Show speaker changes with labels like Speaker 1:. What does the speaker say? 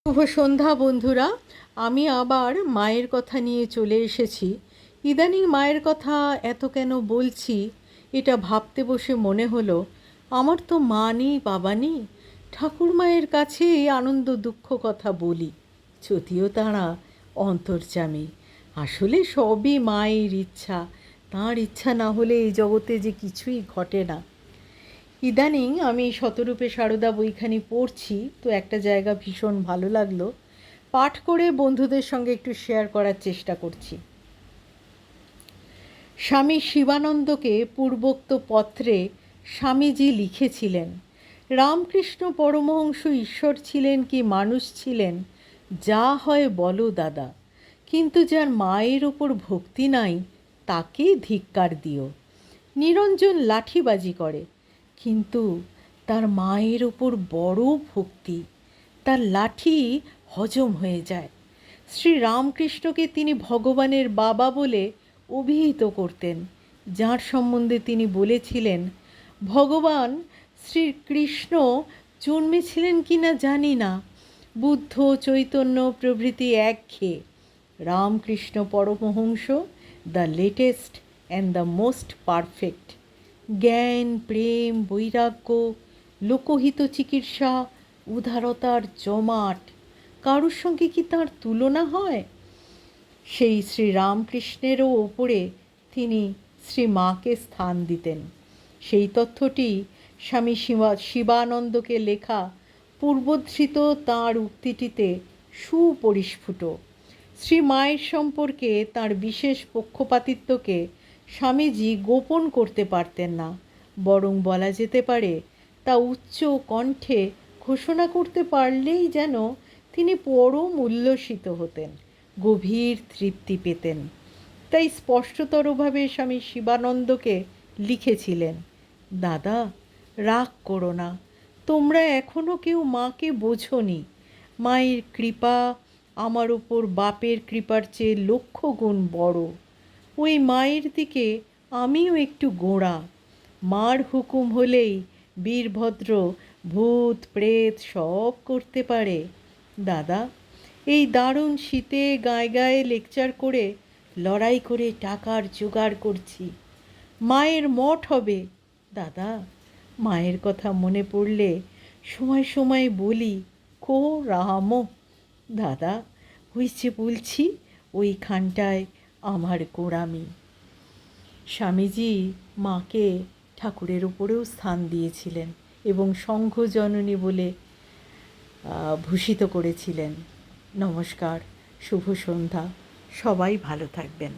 Speaker 1: শুভ সন্ধ্যা বন্ধুরা। আমি আবার মায়ের কথা নিয়ে চলে এসেছি। ইদানিং মায়ের কথা এত কেন বলছি এটা ভাবতে বসে মনে হলো, আমার তো মা নেই, বাবা নেই। ঠাকুর মায়ের কাছে এই আনন্দ দুঃখ কথা বলি, যদিও তাঁরা অন্তর্যামী। আসলে সবই মায়ের ইচ্ছা, তাঁর ইচ্ছা না হলে এই জগতে যে কিছুই ঘটে না। ইদানিং আমি শতরূপে সারদা বইখানি পড়ছি, তো একটা জায়গা ভীষণ ভালো লাগলো, পাঠ করে বন্ধুদের সঙ্গে একটু শেয়ার করার চেষ্টা করছি। স্বামী শিবানন্দকে পূর্বোক্ত পত্রে স্বামীজি লিখেছিলেন, রামকৃষ্ণ পরমহংস ঈশ্বর ছিলেন কি মানুষ ছিলেন, যা হয় বলো দাদা, কিন্তু যার মায়ের ওপর ভক্তি নাই তাকে ধিক্কার দিও। নিরঞ্জন লাঠিবাজি করে, কিন্তু তার মায়ের ওপর বড় ভক্তি, তার লাঠি হজম হয়ে যায়। শ্রী রামকৃষ্ণকে তিনি ভগবানের বাবা বলে অভিহিত করতেন, যার সম্বন্ধে তিনি বলেছিলেন, ভগবান শ্রীকৃষ্ণ জন্মেছিলেন কি না জানি না, বুদ্ধ চৈতন্য প্রভৃতি একঘেয়ে, Ramakrishna Paramahamsa the latest and the most perfect. জ্ঞান, প্রেম, বৈরাগ্য, লোকহিত চিকিৎসা, উদারতার জমাট, কারুর সঙ্গে কি তার তুলনা হয়? সেই শ্রীরামকৃষ্ণেরও ওপরে তিনি শ্রীমাকে স্থান দিতেন। সেই তথ্যটি স্বামী শিবানন্দকে লেখা পূর্বধৃত তাঁর উক্তিটিতে সুপরিস্ফুট। শ্রীমায়ের সম্পর্কে তাঁর বিশেষ পক্ষপাতিত্বকে স্বামীজি গোপন করতে পারতেন না, বরং বলা যেতে পারে তা উচ্চ কণ্ঠে ঘোষণা করতে পারলেই যেন তিনি পরম উল্লসিত হতেন, গভীর তৃপ্তি পেতেন। তাই স্পষ্টতরভাবে স্বামী শিবানন্দকে লিখেছিলেন, দাদা রাগ করো না, তোমরা এখনও কেউ মাকে বোঝোনি। মায়ের কৃপা আমার ওপর বাপের কৃপার চেয়ে লক্ষ গুণ বড়। ওই মায়ের দিকে আমিও একটু গোঁড়া। মার হুকুম হলেই বীরভদ্র ভূত প্রেত সব করতে পারে। দাদা, এই দারুণ শীতে গায়ে গায়ে লেকচার করে লড়াই করে টাকার জোগাড় করছি। মায়ের মঠ হবে। দাদা, মায়ের কথা মনে পড়লে সময় সময় বলি, কো রাম। দাদা, ওই যে বলছি, ওইখানটায় আমার গোঁড়ামি। স্বামীজি মাকে ঠাকুরের উপরেও স্থান দিয়েছিলেন এবং সংঘজননী বলে ভূষিত করেছিলেন। নমস্কার, শুভ সন্ধ্যা, সবাই ভালো থাকবেন।